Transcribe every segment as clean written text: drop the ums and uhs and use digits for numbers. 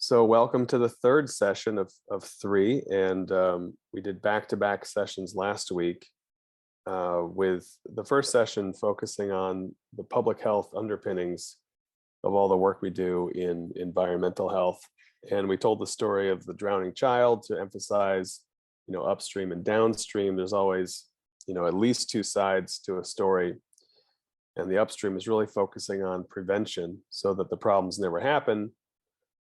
So welcome to the third session of three, and we did back-to-back sessions last week with the first session focusing on the public health underpinnings of all the work we do in environmental health. And we told the story of the drowning child to emphasize, upstream and downstream. There's always, at least two sides to a story. And the upstream is really focusing on prevention so that the problems never happen.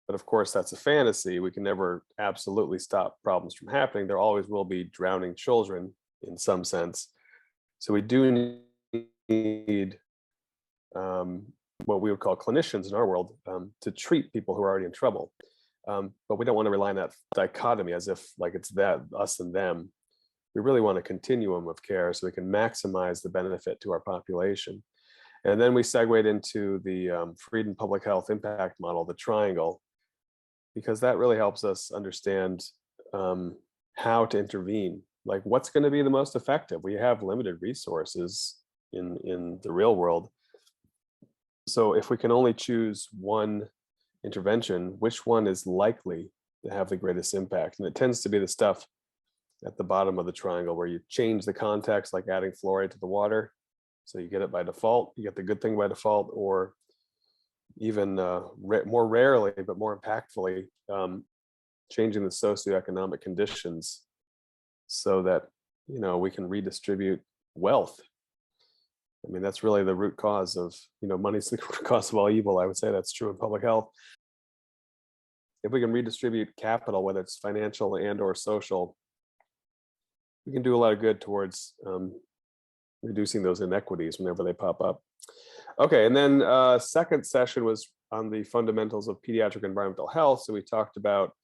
But of course, that's a fantasy. We can never absolutely stop problems from happening. There always will be drowning children in some sense. So we do need what we would call clinicians in our world to treat people who are already in trouble. But we don't want to rely on that dichotomy as if like it's that us and them. We really want a continuum of care so we can maximize the benefit to our population. And then we segued into the Freedom Public Health Impact Model, the triangle, because that really helps us understand how to intervene, like what's going to be the most effective. We have limited resources in the real world. So if we can only choose one intervention, which one is likely to have the greatest impact? And it tends to be the stuff at the bottom of the triangle where you change the context, like adding fluoride to the water. So you get it by default, you get the good thing by default, or even more rarely, but more impactfully, changing the socioeconomic conditions so that, we can redistribute wealth. I mean, that's really the root cause of, money's the root cause of all evil. I would say that's true in public health. If we can redistribute capital, whether it's financial and or social, we can do a lot of good towards reducing those inequities whenever they pop up. Okay, and then second session was on the fundamentals of pediatric environmental health. So we talked about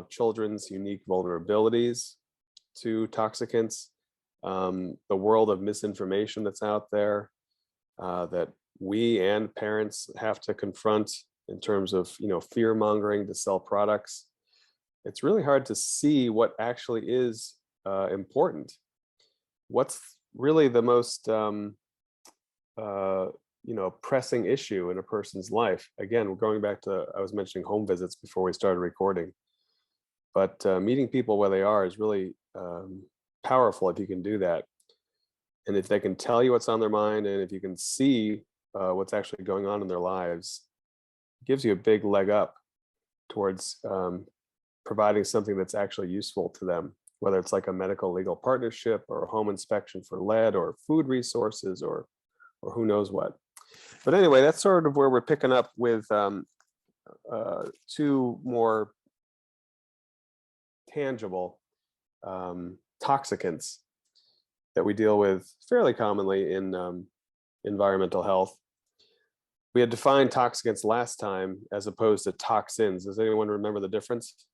children's unique vulnerabilities to toxicants, the world of misinformation that's out there that we and parents have to confront in terms of, fear mongering to sell products. It's really hard to see what actually is important. What's really the most pressing issue in a person's life? Again, we're going back to, I was mentioning home visits before we started recording, but meeting people where they are is really powerful if you can do that. And if they can tell you what's on their mind, and if you can see what's actually going on in their lives, it gives you a big leg up towards providing something that's actually useful to them, whether it's like a medical legal partnership or a home inspection for lead or food resources or who knows what. But anyway, that's sort of where we're picking up with two more tangible toxicants that we deal with fairly commonly in environmental health. We had defined toxicants last time as opposed to toxins. Does anyone remember the difference?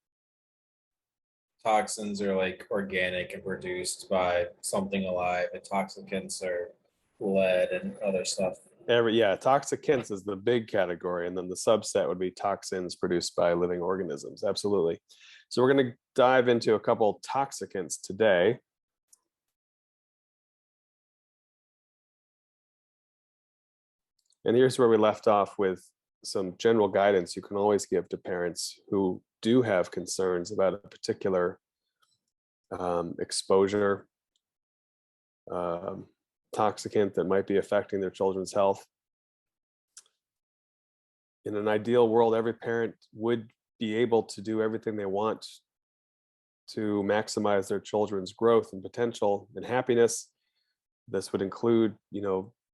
Toxins are like organic and produced by something alive, and toxicants are lead and other stuff. Toxicants is the big category, and then the subset would be toxins produced by living organisms. Absolutely. So we're going to dive into a couple toxicants today. And here's where we left off with some general guidance you can always give to parents who do have concerns about a particular exposure, toxicant that might be affecting their children's health. In an ideal world, every parent would be able to do everything they want to maximize their children's growth and potential and happiness. This would include,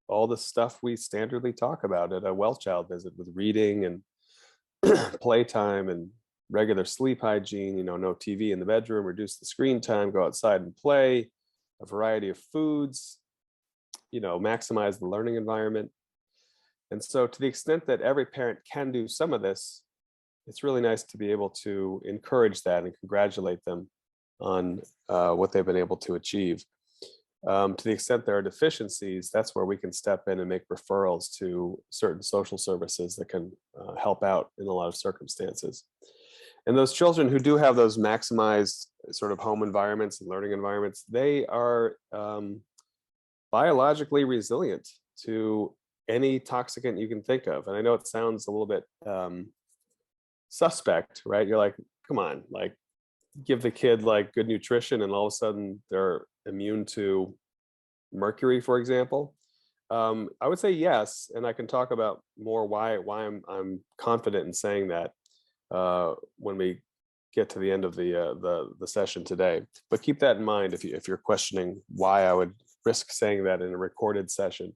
all the stuff we standardly talk about at a well child visit, with reading and playtime and regular sleep hygiene, no TV in the bedroom, reduce the screen time, go outside and play, a variety of foods, maximize the learning environment. And so to the extent that every parent can do some of this, it's really nice to be able to encourage that and congratulate them on what they've been able to achieve. To the extent there are deficiencies, that's where we can step in and make referrals to certain social services that can help out in a lot of circumstances. And those children who do have those maximized sort of home environments and learning environments, they are biologically resilient to any toxicant you can think of. And I know it sounds a little bit suspect, right? You're like, come on, like give the kid like good nutrition and all of a sudden they're immune to mercury, for example. I would say yes, and I can talk about more why I'm confident in saying that when we get to the end of the session today. But keep that in mind if you're questioning why I would risk saying that in a recorded session.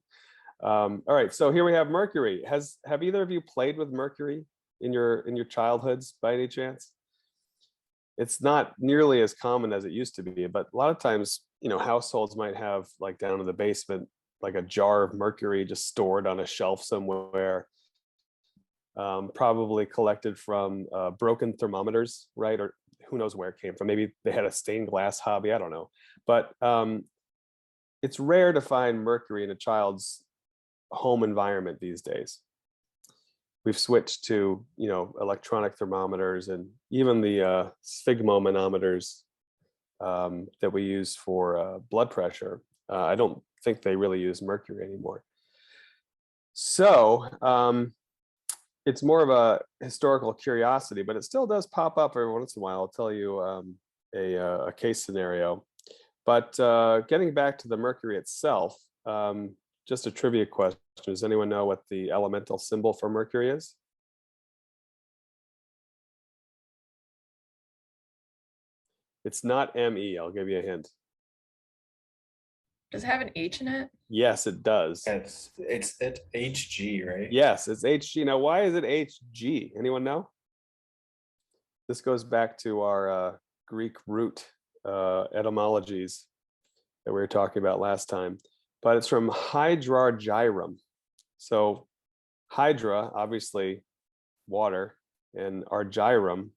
All right, so here we have mercury. Have either of you played with mercury in your childhoods by any chance? It's not nearly as common as it used to be, but a lot of times, households might have like down in the basement, like a jar of mercury just stored on a shelf somewhere, probably collected from broken thermometers, right? Or who knows where it came from. Maybe they had a stained glass hobby, I don't know. But it's rare to find mercury in a child's home environment these days. We've switched to electronic thermometers and even the sphygmomanometers that we use for blood pressure. I don't think they really use mercury anymore. So it's more of a historical curiosity, but it still does pop up every once in a while. I'll tell you a case scenario. But getting back to the mercury itself, just a trivia question. Does anyone know what the elemental symbol for mercury is? It's not Me. I'll give you a hint. Does it have an H in it? Yes, it does. It's HG, right? Yes, it's Hg. Now, why is it Hg? Anyone know? This goes back to our Greek root etymologies that we were talking about last time, but it's from hydrargyrum. So hydra, obviously water, and argyrum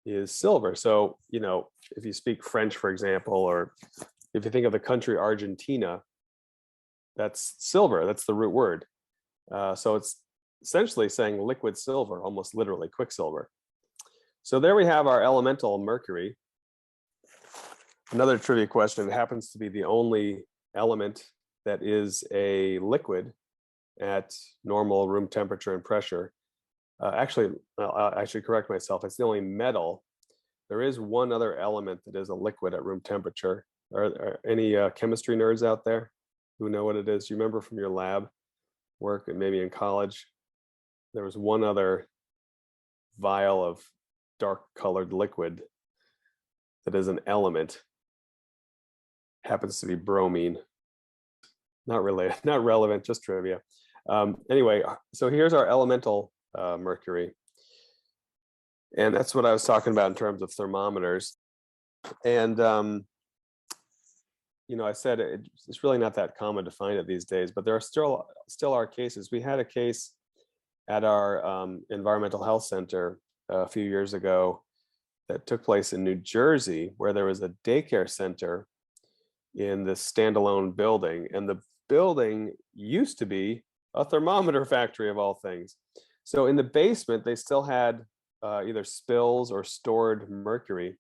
is silver. So, if you speak French, for example, or if you think of the country Argentina, that's silver, that's the root word. So it's essentially saying liquid silver, almost literally quicksilver. So there we have our elemental mercury. Another trivia question, it happens to be the only element that is a liquid at normal room temperature and pressure. Actually, I should correct myself. It's the only metal. There is one other element that is a liquid at room temperature. Are any chemistry nerds out there who know what it is? You remember from your lab work and maybe in college, there was one other vial of dark colored liquid that is an element. Happens to be bromine. Not related, not relevant, just trivia. Anyway, so here's our elemental mercury. And that's what I was talking about in terms of thermometers. And, I said it's really not that common to find it these days, but there are still are cases. We had a case at our environmental health center a few years ago that took place in New Jersey, where there was a daycare center in this standalone building. And the building used to be a thermometer factory of all things. So in the basement, they still had either spills or stored mercury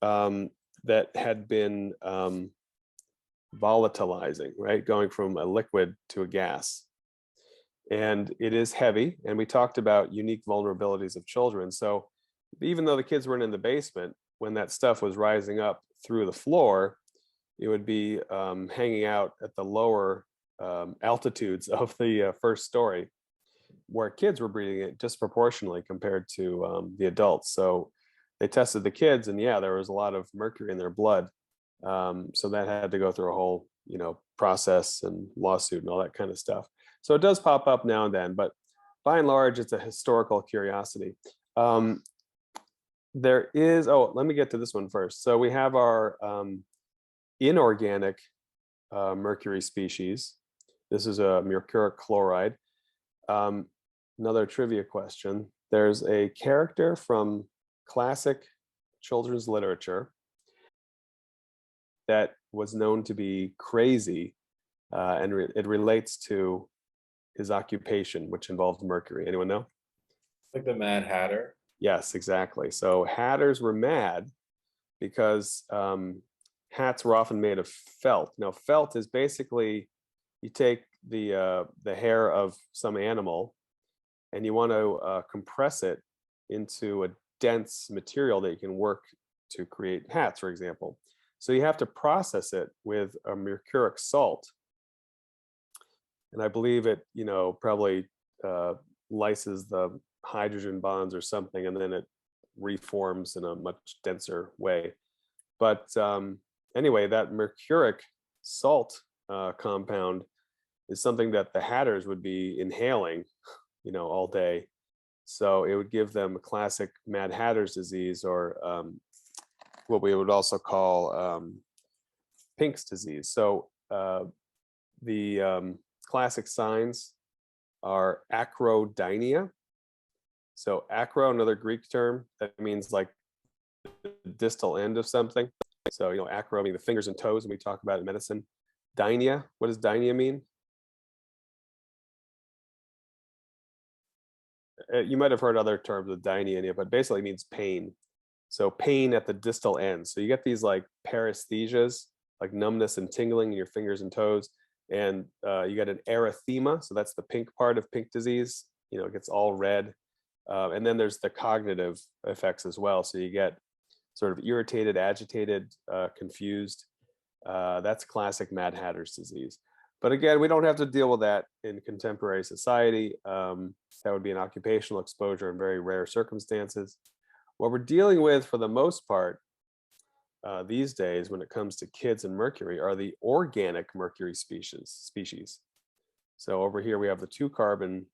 that had been volatilizing, right? Going from a liquid to a gas. And it is heavy. And we talked about unique vulnerabilities of children. So even though the kids weren't in the basement, when that stuff was rising up through the floor, it would be hanging out at the lower altitudes of the first story, where kids were breathing it disproportionately compared to the adults. So they tested the kids, and yeah, there was a lot of mercury in their blood. So that had to go through a whole, process and lawsuit and all that kind of stuff. So it does pop up now and then, but by and large, it's a historical curiosity. There is, let me get to this one first. So we have our inorganic mercury species. This is a mercuric chloride. Another trivia question. There's a character from classic children's literature that was known to be crazy, and it relates to his occupation, which involved mercury. Anyone know? Like the Mad Hatter. Yes, exactly. So hatters were mad because hats were often made of felt. Now, felt is basically you take the hair of some animal and you want to compress it into a dense material that you can work to create hats, for example. So you have to process it with a mercuric salt. And I believe it, probably lyses the hydrogen bonds or something, and then it reforms in a much denser way. But anyway, that mercuric salt compound is something that the hatters would be inhaling, all day. So it would give them a classic Mad Hatter's disease, or what we would also call Pink's disease. So the classic signs are acrodynia. So acro, another Greek term that means like the distal end of something. So, acro meaning the fingers and toes, and we talk about it in medicine. Dynia, what does dynia mean? You might have heard other terms of dynia, but basically it means pain. So pain at the distal end. So you get these like paresthesias, like numbness and tingling in your fingers and toes. And you get an erythema. So that's the pink part of pink disease. It gets all red. And then there's the cognitive effects as well. So you get sort of irritated, agitated, confused. That's classic Mad Hatter's disease. But again, we don't have to deal with that in contemporary society. That would be an occupational exposure in very rare circumstances. What we're dealing with for the most part these days when it comes to kids and mercury are the organic mercury species. So over here we have the 2-carbon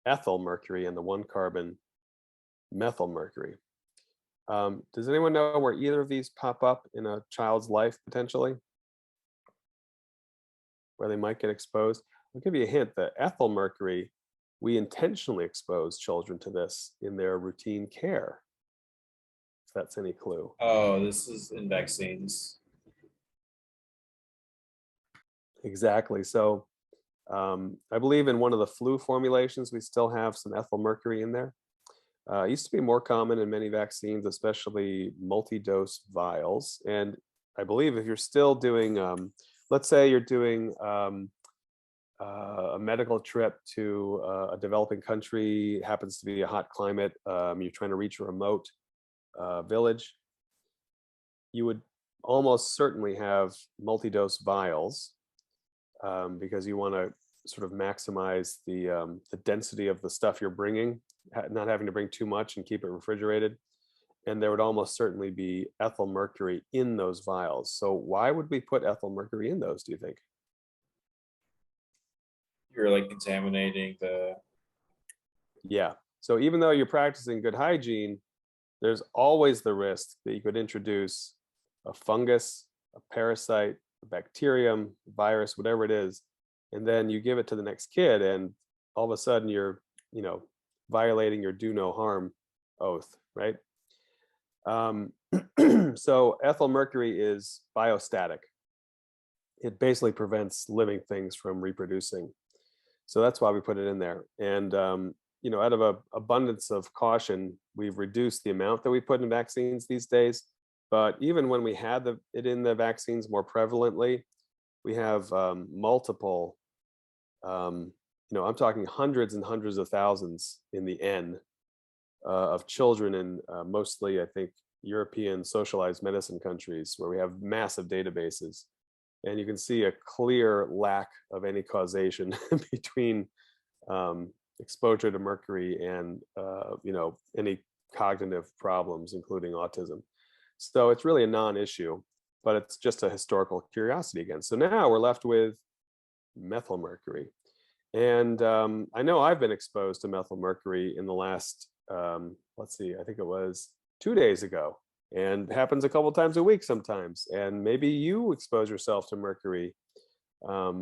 ethyl mercury and the 1-carbon methyl mercury. Does anyone know where either of these pop up in a child's life potentially? Where they might get exposed? I'll give you a hint. The ethyl mercury, we intentionally expose children to this in their routine care. If that's any clue. Oh, this is in vaccines. Exactly. So I believe in one of the flu formulations, we still have some ethyl mercury in there. It used to be more common in many vaccines, especially multi-dose vials. And I believe if you're still doing, let's say you're doing a medical trip to a developing country, happens to be a hot climate, you're trying to reach a remote village, you would almost certainly have multi-dose vials because you want to sort of maximize the density of the stuff you're bringing, not having to bring too much and keep it refrigerated. And there would almost certainly be ethyl mercury in those vials. So why would we put ethyl mercury in those, do you think? You're like contaminating the. Yeah. So even though you're practicing good hygiene, there's always the risk that you could introduce a fungus, a parasite, a bacterium, virus, whatever it is, and then you give it to the next kid, and all of a sudden you're, violating your do no harm oath, right? So ethyl mercury is biostatic. It basically prevents living things from reproducing. So that's why we put it in there. And out of an abundance of caution, we've reduced the amount that we put in vaccines these days. But even when we had it in the vaccines more prevalently, we have multiple, I'm talking hundreds and hundreds of thousands in the N of children in mostly, I think, European socialized medicine countries where we have massive databases. And you can see a clear lack of any causation between exposure to mercury and any cognitive problems, including autism. So it's really a non-issue, but it's just a historical curiosity again. So now we're left with methyl mercury. And I know I've been exposed to methyl mercury in the last, let's see, I think it was 2 days ago, and happens a couple times a week sometimes. And maybe you expose yourself to mercury a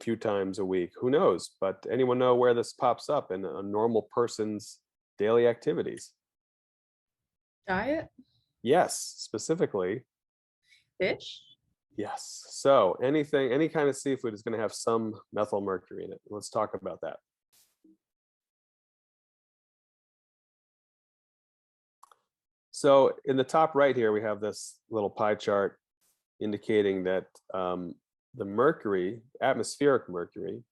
few times a week, who knows? But anyone know where this pops up in a normal person's daily activities? Diet? Yes, specifically. Fish? Yes. So any kind of seafood is going to have some methyl mercury in it. Let's talk about that. So in the top right here, we have this little pie chart indicating that the mercury, atmospheric mercury,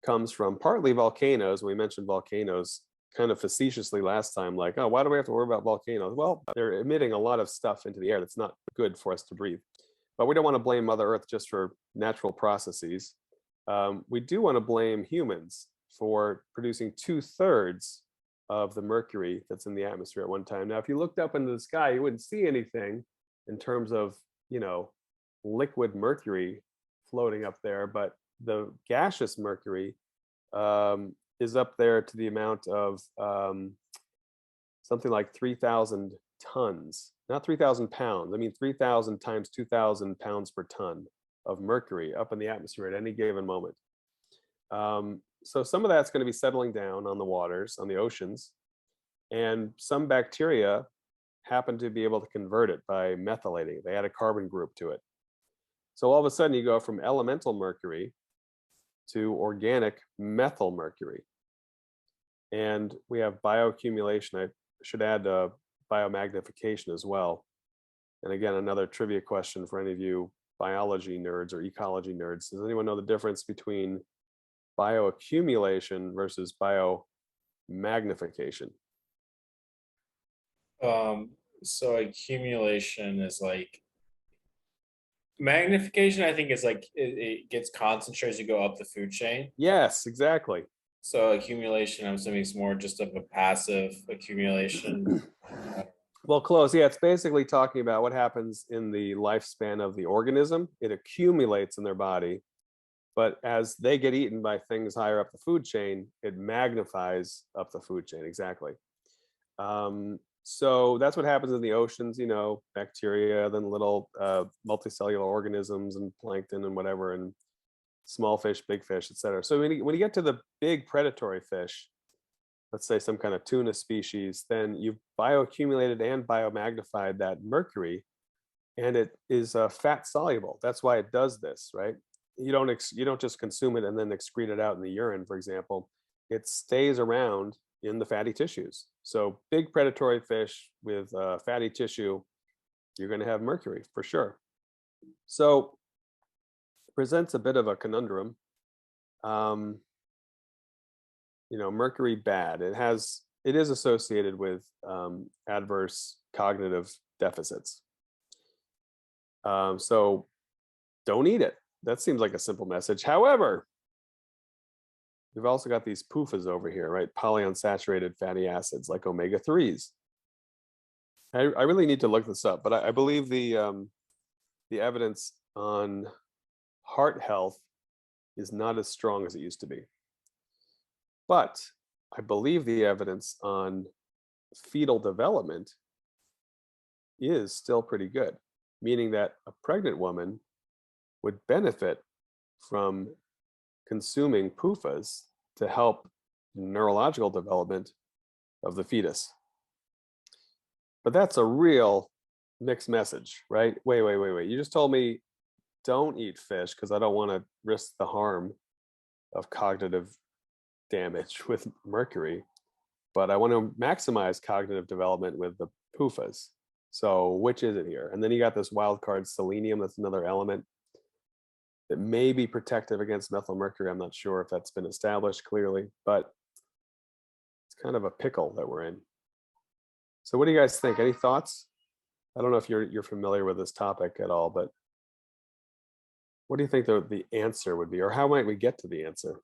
comes from partly volcanoes. We mentioned volcanoes kind of facetiously last time, like, oh, why do we have to worry about volcanoes? Well, they're emitting a lot of stuff into the air that's not good for us to breathe. But we don't want to blame Mother Earth just for natural processes. We do want to blame humans for producing 2/3 of the mercury that's in the atmosphere at one time. Now, if you looked up into the sky, you wouldn't see anything in terms of, liquid mercury floating up there, but the gaseous mercury is up there to the amount of something like 3,000 tons, not 3,000 pounds. I mean, 3,000 times 2,000 pounds per ton of mercury up in the atmosphere at any given moment. So some of that's going to be settling down on the waters, on the oceans, and some bacteria happen to be able to convert it by methylating. They add a carbon group to it. So all of a sudden you go from elemental mercury to organic methyl mercury. And we have bioaccumulation. I should add biomagnification as well. And again, another trivia question for any of you biology nerds or ecology nerds. Does anyone know the difference between bioaccumulation versus biomagnification? So accumulation is like magnification. I think is like it gets concentrated as you go up the food chain. Yes, exactly. So accumulation, I'm assuming, is more just of a passive accumulation. Well, close. Yeah, it's basically talking about what happens in the lifespan of the organism. It accumulates in their body, but as they get eaten by things higher up the food chain, it magnifies up the food chain. Exactly. So that's what happens in the oceans, bacteria, then little multicellular organisms and plankton and whatever, and small fish, big fish, etc. So when you get to the big predatory fish, let's say some kind of tuna species, then you've bioaccumulated and biomagnified that mercury, and it is fat soluble. That's why it does this, right? You don't just consume it and then excrete it out in the urine, for example. It stays around in the fatty tissues. So big predatory fish with fatty tissue, you're going to have mercury for sure. So it presents a bit of a conundrum. Mercury bad. It is associated with adverse cognitive deficits. So don't eat it. That seems like a simple message. However, we've also got these PUFAs over here, right? Polyunsaturated fatty acids like omega-3s. I really need to look this up, but I believe the evidence on heart health is not as strong as it used to be. But I believe the evidence on fetal development is still pretty good, meaning that a pregnant woman would benefit from consuming PUFAs to help neurological development of the fetus. But that's a real mixed message, right? Wait. You just told me don't eat fish because I don't want to risk the harm of cognitive damage with mercury, but I want to maximize cognitive development with the PUFAs. So which is it here? And then you got this wild card selenium. That's another element that may be protective against methylmercury. I'm not sure if that's been established clearly, but it's kind of a pickle that we're in. So what do you guys think? Any thoughts? I don't know if you're familiar with this topic at all, but what do you think the answer would be, or how might we get to the answer?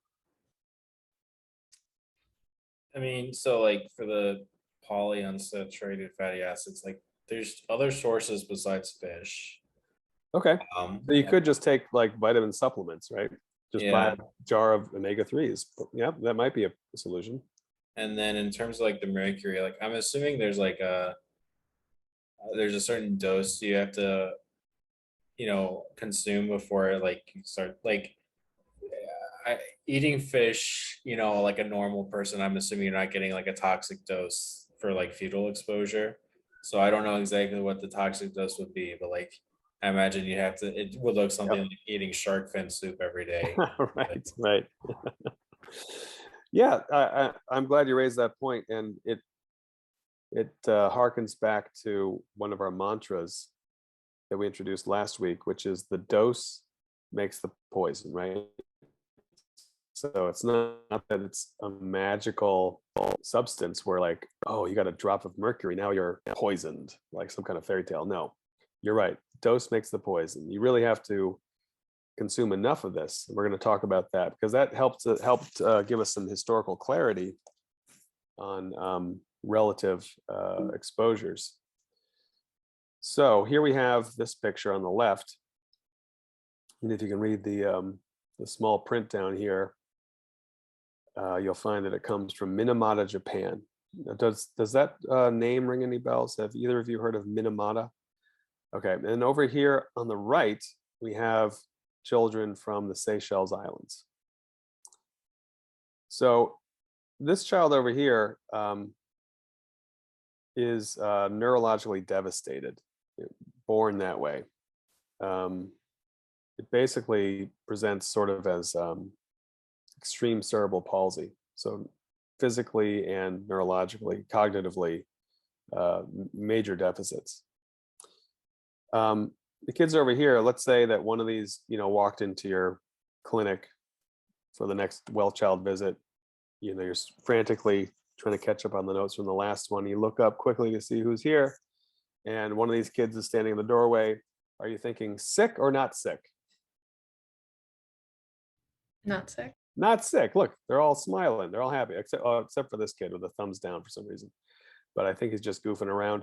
I mean, so like for the polyunsaturated fatty acids, like there's other sources besides fish. Okay. So you could just take like vitamin supplements, right? Just buy a jar of omega-3s. Yeah, that might be a solution. And then in terms of like the mercury, like I'm assuming there's like there's a certain dose you have to, consume before like you start like eating fish, like a normal person. I'm assuming you're not getting like a toxic dose for like fetal exposure. So I don't know exactly what the toxic dose would be, but like I imagine you have to. It would look something like eating shark fin soup every day. Right. Yeah, I'm glad you raised that point, and it harkens back to one of our mantras that we introduced last week, which is the dose makes the poison, right? So it's not that it's a magical substance where like, oh, you got a drop of mercury, now you're poisoned, like some kind of fairy tale. No, you're right. Dose makes the poison. You really have to consume enough of this. We're going to talk about that because that helped give us some historical clarity on relative exposures. So here we have this picture on the left, and if you can read the small print down here, you'll find that it comes from Minamata, Japan. Now, does that name ring any bells? Have either of you heard of Minamata? Okay, and over here on the right, we have children from the Seychelles Islands. So this child over here is neurologically devastated, born that way. It basically presents sort of as extreme cerebral palsy. So physically and neurologically, cognitively, major deficits. The kids over here, let's say that one of these, walked into your clinic for the next well child visit. You're frantically trying to catch up on the notes from the last one. You look up quickly to see who's here, and one of these kids is standing in the doorway. Are you thinking sick or not sick? Not sick. Not sick. Look, they're all smiling. They're all happy, except for this kid with a thumbs down for some reason. But I think he's just goofing around.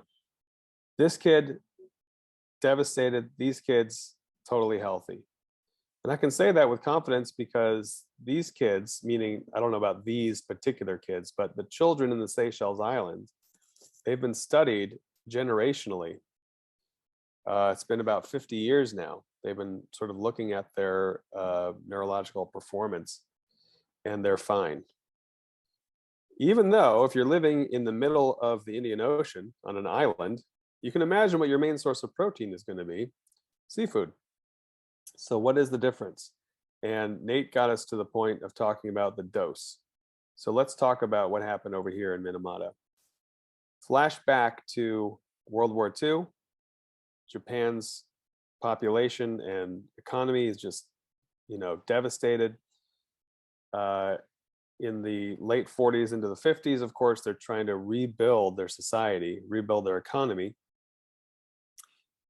This kid, devastated. These kids, totally healthy. And I can say that with confidence because these kids, meaning I don't know about these particular kids, but the children in the Seychelles Islands, they've been studied generationally. It's been about 50 years now. They've been sort of looking at their neurological performance, and they're fine. Even though if you're living in the middle of the Indian Ocean on an island, you can imagine what your main source of protein is going to be: seafood. So what is the difference? And Nate got us to the point of talking about the dose. So let's talk about what happened over here in Minamata. Flash back to World War II. Japan's population and economy is just, devastated. In the late 40s into the 50s, of course, they're trying to rebuild their society, rebuild their economy.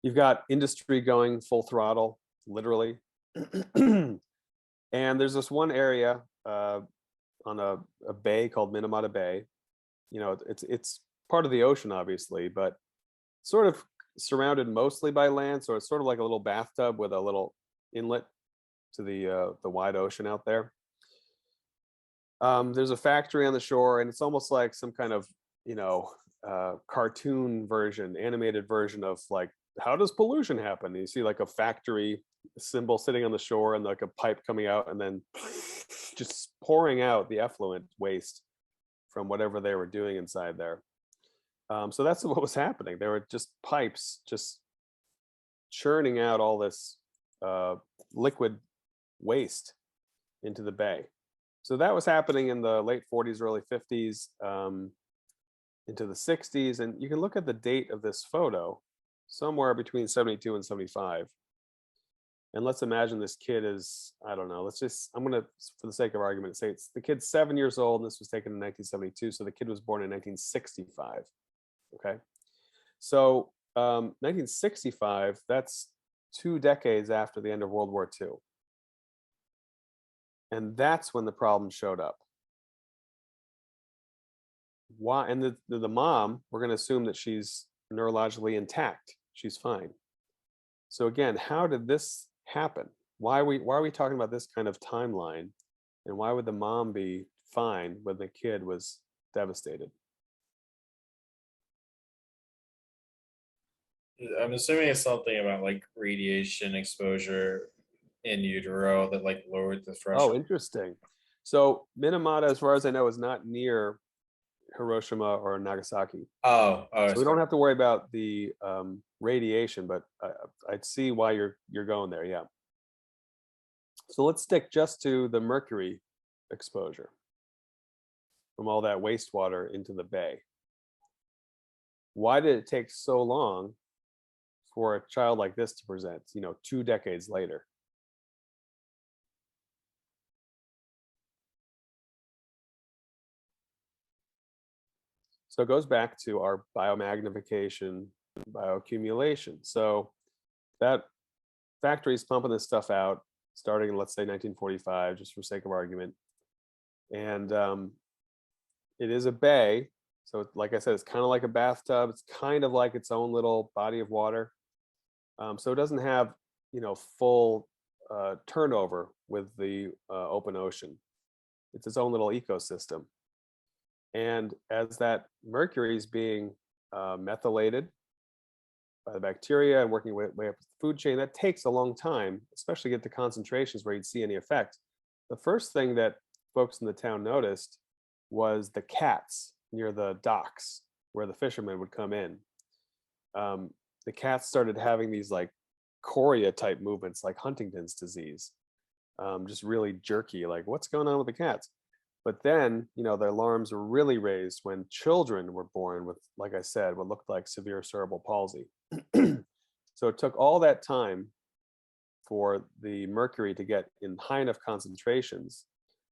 You've got industry going full throttle, literally. And there's this one area on a bay called Minamata Bay. It's part of the ocean, obviously, but sort of surrounded mostly by land. So it's sort of like a little bathtub with a little inlet to the wide ocean out there. There's a factory on the shore, and it's almost like some kind of, cartoon version, animated version of like, how does pollution happen? You see like a factory symbol sitting on the shore and like a pipe coming out and then just pouring out the effluent waste from whatever they were doing inside there. So that's what was happening. There were just pipes just churning out all this liquid waste into the bay. So that was happening in the late 40s, early 50s, into the 60s. And you can look at the date of this photo, somewhere between 72 and 75. And let's imagine this kid is, I don't know, I'm going to, for the sake of argument, say the kid's 7 years old, and this was taken in 1972. So the kid was born in 1965. Okay. So 1965, that's 2 decades after the end of World War II. And that's when the problem showed up. Why? And the mom, we're going to assume that she's neurologically intact. She's fine. So again, how did this happen? Why are we talking about this kind of timeline? And why would the mom be fine when the kid was devastated? I'm assuming it's something about like radiation exposure in utero that like lowered the threshold. Oh, interesting. So Minamata, as far as I know, is not near Hiroshima or Nagasaki. Oh, So we don't have to worry about the radiation, but I'd see why you're going there. Yeah. So let's stick just to the mercury exposure from all that wastewater into the bay. Why did it take so long for a child like this to present, 2 decades later? So it goes back to our biomagnification, bioaccumulation. So that factory is pumping this stuff out starting in, let's say, 1945, just for sake of argument. And it is a bay. So like I said, it's kind of like a bathtub. It's kind of like its own little body of water. So it doesn't have, full turnover with the open ocean. It's its own little ecosystem. And as that mercury is being methylated by the bacteria and working way up the food chain, that takes a long time, especially get to concentrations where you'd see any effect. The first thing that folks in the town noticed was the cats near the docks where the fishermen would come in. The cats started having these like chorea type movements, like Huntington's disease, just really jerky, like what's going on with the cats? But then, the alarms were really raised when children were born with, like I said, what looked like severe cerebral palsy. So it took all that time for the mercury to get in high enough concentrations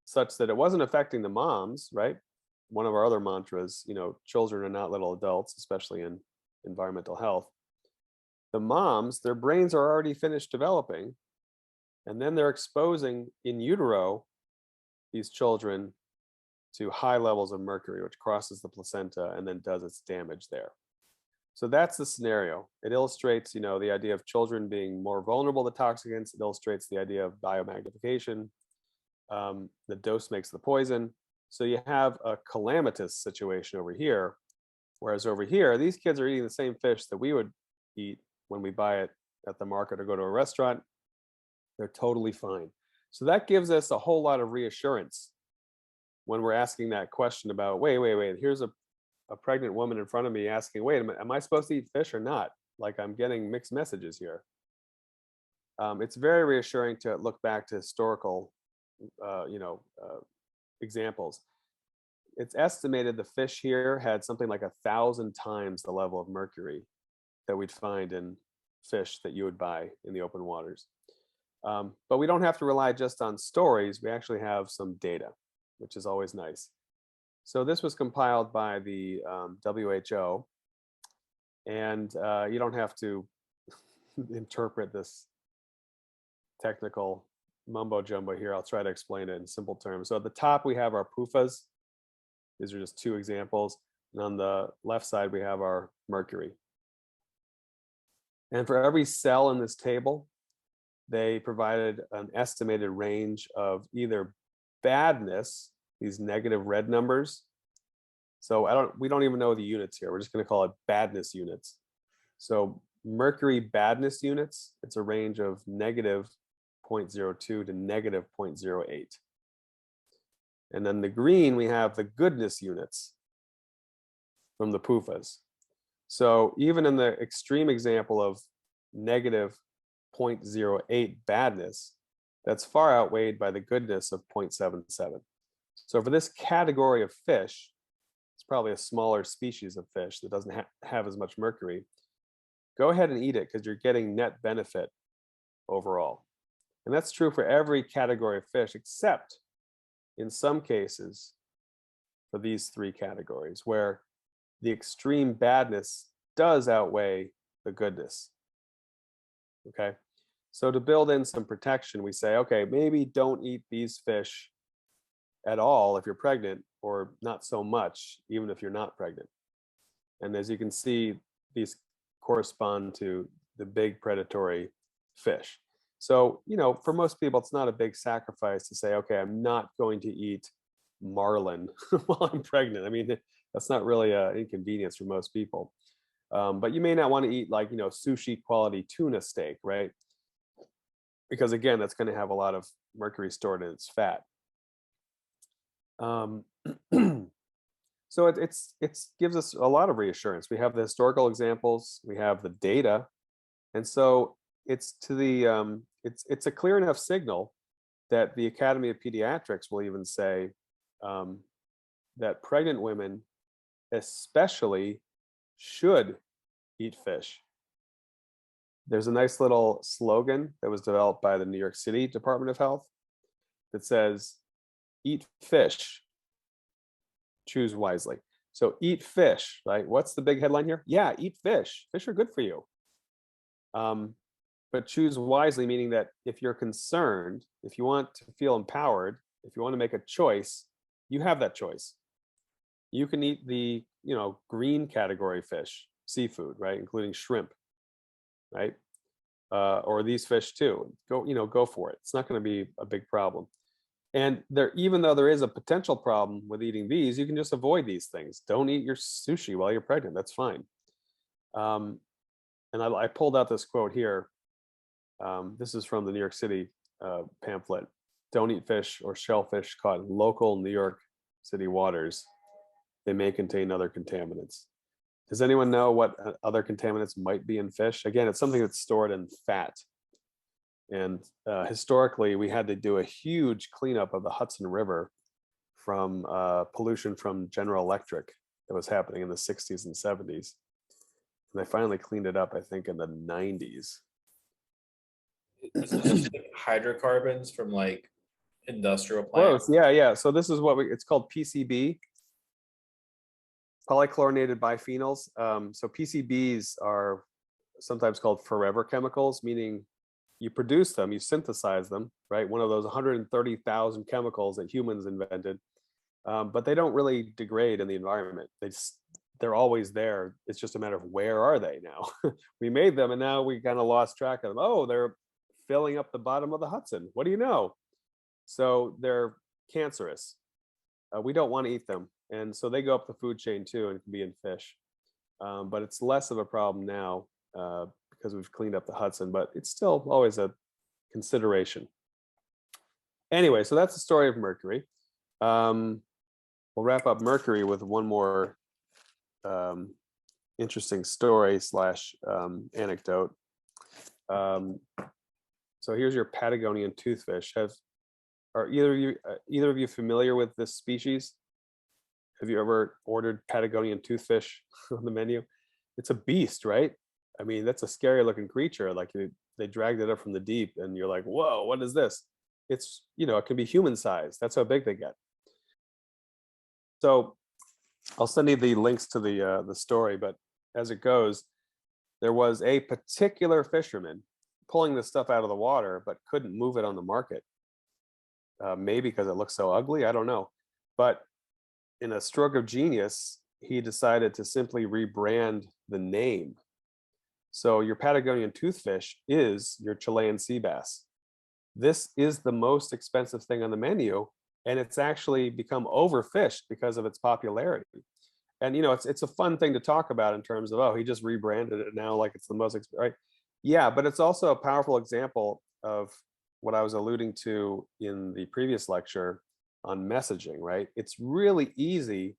such that it wasn't affecting the moms, right? One of our other mantras, children are not little adults, especially in environmental health. The moms, their brains are already finished developing, and then they're exposing in utero these children to high levels of mercury, which crosses the placenta and then does its damage there. So that's the scenario. It illustrates, the idea of children being more vulnerable to toxicants. It illustrates the idea of biomagnification. The dose makes the poison. So you have a calamitous situation over here, whereas over here, these kids are eating the same fish that we would eat when we buy it at the market or go to a restaurant. They're totally fine. So that gives us a whole lot of reassurance when we're asking that question about, wait, here's a pregnant woman in front of me asking, wait a minute, am I supposed to eat fish or not? Like I'm getting mixed messages here. It's very reassuring to look back to historical, examples. It's estimated the fish here had something like 1,000 times the level of mercury that we'd find in fish that you would buy in the open waters. But we don't have to rely just on stories. We actually have some data, which is always nice. So this was compiled by the WHO, and you don't have to interpret this technical mumbo jumbo here. I'll try to explain it in simple terms. So at the top, we have our PUFAs. These are just two examples. And on the left side, we have our mercury. And for every cell in this table, they provided an estimated range of either badness, these negative red numbers. So we don't even know the units here. We're just going to call it badness units. So mercury badness units, it's a range of negative 0.02 to negative 0.08. And then the green, we have the goodness units from the PUFAs. So even in the extreme example of negative 0.08 badness, that's far outweighed by the goodness of 0.77. So for this category of fish, it's probably a smaller species of fish that doesn't have as much mercury. Go ahead and eat it because you're getting net benefit overall. And that's true for every category of fish, except in some cases for these three categories where the extreme badness does outweigh the goodness. Okay, so to build in some protection, we say, okay, maybe don't eat these fish at all if you're pregnant, or not so much even if you're not pregnant. And as you can see, these correspond to the big predatory fish. So, for most people, it's not a big sacrifice to say, okay, I'm not going to eat marlin while I'm pregnant. I mean, that's not really an inconvenience for most people. But you may not want to eat like, sushi quality tuna steak, right? Because again, that's going to have a lot of mercury stored in its fat. So it gives us a lot of reassurance. We have the historical examples, we have the data, and so it's to the it's a clear enough signal that the Academy of Pediatrics will even say that pregnant women especially should eat fish. There's a nice little slogan that was developed by the New York City Department of Health that says, "Eat fish, choose wisely." So eat fish, right? What's the big headline here? Yeah, eat fish. Fish are good for you. But choose wisely, meaning that if you're concerned, if you want to feel empowered, if you want to make a choice, you have that choice. You can eat the, green category fish, seafood, right? Including shrimp, right? Or these fish too. Go for it. It's not going to be a big problem. And even though there is a potential problem with eating these, you can just avoid these things. Don't eat your sushi while you're pregnant. That's fine. And I pulled out this quote here. This is from the New York City pamphlet. Don't eat fish or shellfish caught in local New York City waters. They may contain other contaminants. Does anyone know what other contaminants might be in fish? Again, it's something that's stored in fat. And historically, we had to do a huge cleanup of the Hudson River from pollution from General Electric that was happening in the 60s and 70s. And they finally cleaned it up, I think, in the 90s. Is it just like hydrocarbons from like industrial plants? Close, yeah. So this is it's called PCB, polychlorinated biphenyls. So PCBs are sometimes called forever chemicals, meaning you produce them, you synthesize them, right? One of those 130,000 chemicals that humans invented, but they don't really degrade in the environment. They're always there. It's just a matter of where are they now? We made them and now we kind of lost track of them. Oh, they're filling up the bottom of the Hudson. What do you know? So they're cancerous. We don't want to eat them. And so they go up the food chain too and can be in fish. But it's less of a problem now because we've cleaned up the Hudson, but it's still always a consideration. Anyway, so that's the story of Mercury. We'll wrap up Mercury with one more interesting story / anecdote. So here's your Patagonian toothfish. Are either of you familiar with this species? Have you ever ordered Patagonian toothfish on the menu? It's a beast, right? I mean, that's a scary looking creature. Like they dragged it up from the deep and you're like, whoa, what is this? It's, it can be human sized. That's how big they get. So I'll send you the links to the story, but as it goes, there was a particular fisherman pulling this stuff out of the water, but couldn't move it on the market. Maybe because it looks so ugly, I don't know. But in a stroke of genius, he decided to simply rebrand the name. So your Patagonian toothfish is your Chilean sea bass. This is the most expensive thing on the menu, and it's actually become overfished because of its popularity. And it's a fun thing to talk about in terms of, oh, he just rebranded it now like it's the most right. Yeah, but it's also a powerful example of what I was alluding to in the previous lecture on messaging, right? It's really easy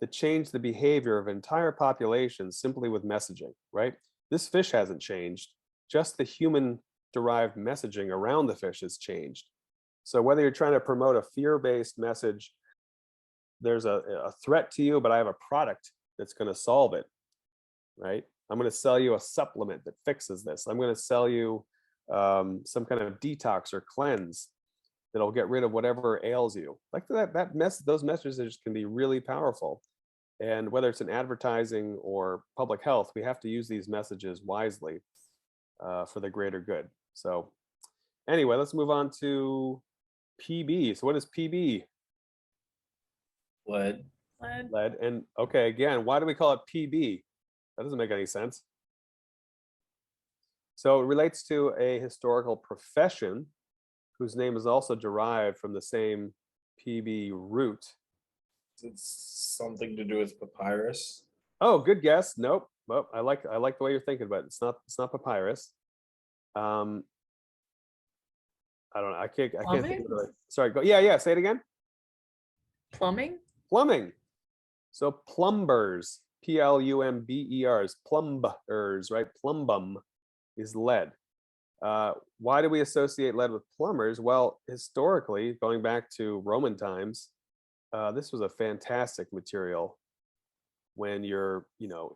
to change the behavior of entire populations simply with messaging, right? This fish hasn't changed, just the human derived messaging around the fish has changed. So whether you're trying to promote a fear-based message, there's a threat to you, but I have a product that's going to solve it, right? I'm going to sell you a supplement that fixes this. I'm going to sell you some kind of detox or cleanse that'll get rid of whatever ails you. Like those messages can be really powerful. And whether it's in advertising or public health, we have to use these messages wisely for the greater good. So anyway, let's move on to PB. So what is PB? Lead. Lead. And okay, again, why do we call it PB? That doesn't make any sense. So it relates to a historical profession whose name is also derived from the same PB root. It's something to do with papyrus. Oh, good guess. Nope. Well, I like the way you're thinking, but it's not papyrus. I don't know. I can't think of it. Sorry, go. Yeah. Say it again. Plumbing? Plumbing. So plumbers, Plumbers, plumbers, right? Plumbum is lead. Why do we associate lead with plumbers? Well, historically, going back to Roman times, this was a fantastic material when you're,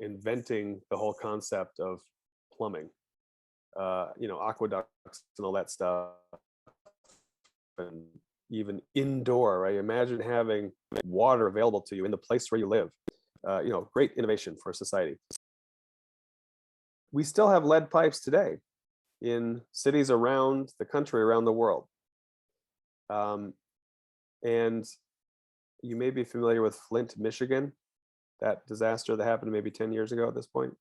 inventing the whole concept of plumbing, aqueducts and all that stuff, and even indoor, right? Imagine having water available to you in the place where you live. great innovation for society. We still have lead pipes today in cities around the country, around the world. And you may be familiar with Flint, Michigan, that disaster that happened maybe 10 years ago at this point.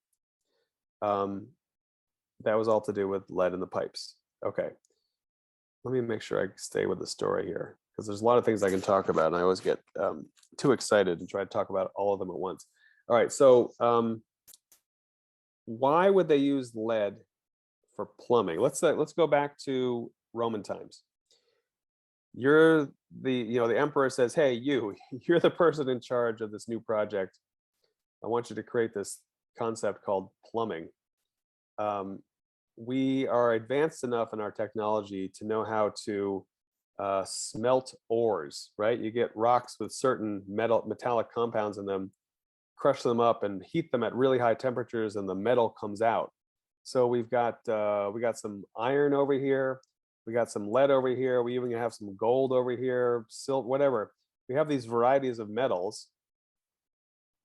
That was all to do with lead in the pipes. Okay. Let me make sure I stay with the story here, because there's a lot of things I can talk about, and I always get too excited and try to talk about all of them at once. All right, so why would they use lead for plumbing? Let's go back to Roman times. You're the emperor says, hey, you're the person in charge of this new project. I want you to create this concept called plumbing. We are advanced enough in our technology to know how to smelt ores, right? You get rocks with certain metallic compounds in them, crush them up and heat them at really high temperatures, and the metal comes out. So we got some iron over here, we got some lead over here, we even have some gold over here, silk, whatever. We have these varieties of metals.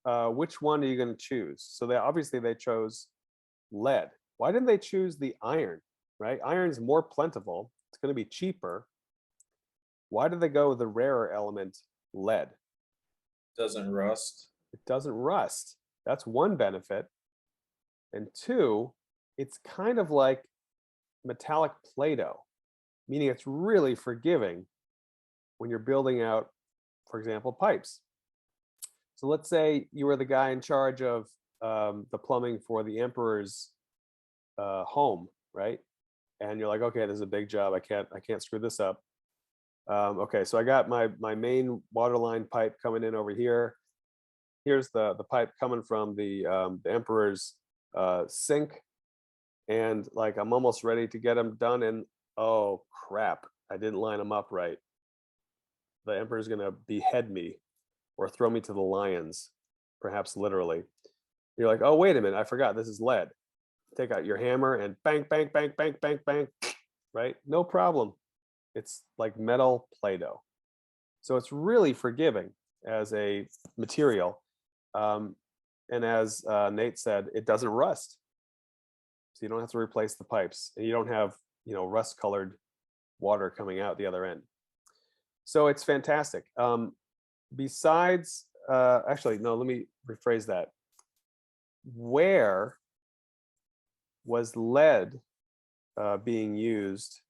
Which one are you going to choose? So they chose lead. Why didn't they choose the iron, right? Iron's more plentiful. It's going to be cheaper. Why did they go with the rarer element, lead? Doesn't rust. It doesn't rust. That's one benefit. And two, it's kind of like metallic Play-Doh, meaning it's really forgiving when you're building out, for example, pipes. So let's say you were the guy in charge of the plumbing for the emperor's home, right? And you're like, okay, this is a big job. I can't screw this up. Okay, so I got my main water line pipe coming in over here. Here's the pipe coming from the emperor's sink, and like I'm almost ready to get them done, and oh crap, I didn't line them up right. The emperor's gonna behead me or throw me to the lions, perhaps literally. You're like, oh wait a minute, I forgot this is lead. Take out your hammer and bang, bang, bang, bang, bang, bang, right? No problem. It's like metal Play-Doh. So it's really forgiving as a material. And as Nate said, it doesn't rust. So you don't have to replace the pipes, and you don't have, rust-colored water coming out the other end. So it's fantastic. Besides, actually, no, let me rephrase that. Where was lead being used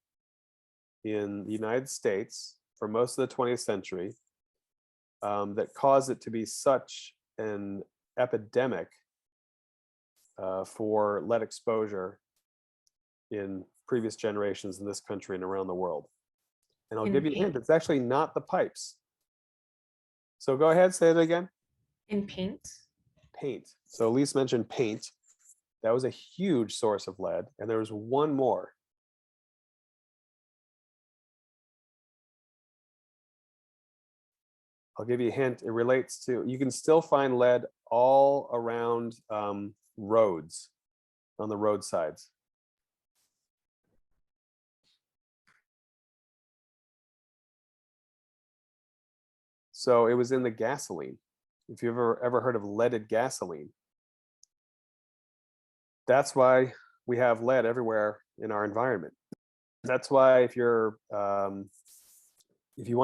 in the United States for most of the 20th century that caused it to be such an epidemic for lead exposure in previous generations in this country and around the world? And I'll give you a hint, it's actually not the pipes. So go ahead, say it again. In paint? Paint. So Elise mentioned paint. That was a huge source of lead. And there was one more. I'll give you a hint. It relates to, you can still find lead all around roads, on the roadsides. So it was in the gasoline. If you've ever heard of leaded gasoline, that's why we have lead everywhere in our environment. That's why if you want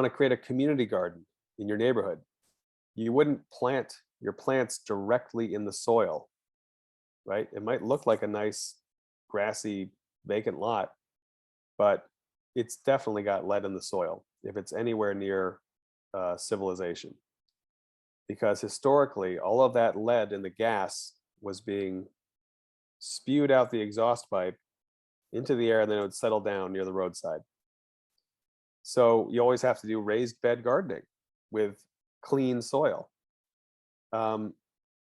to create a community garden in your neighborhood, you wouldn't plant your plants directly in the soil, right? It might look like a nice grassy vacant lot, but it's definitely got lead in the soil if it's anywhere near civilization. Because historically, all of that lead in the gas was being spewed out the exhaust pipe into the air, and then it would settle down near the roadside. So you always have to do raised bed gardening with clean soil.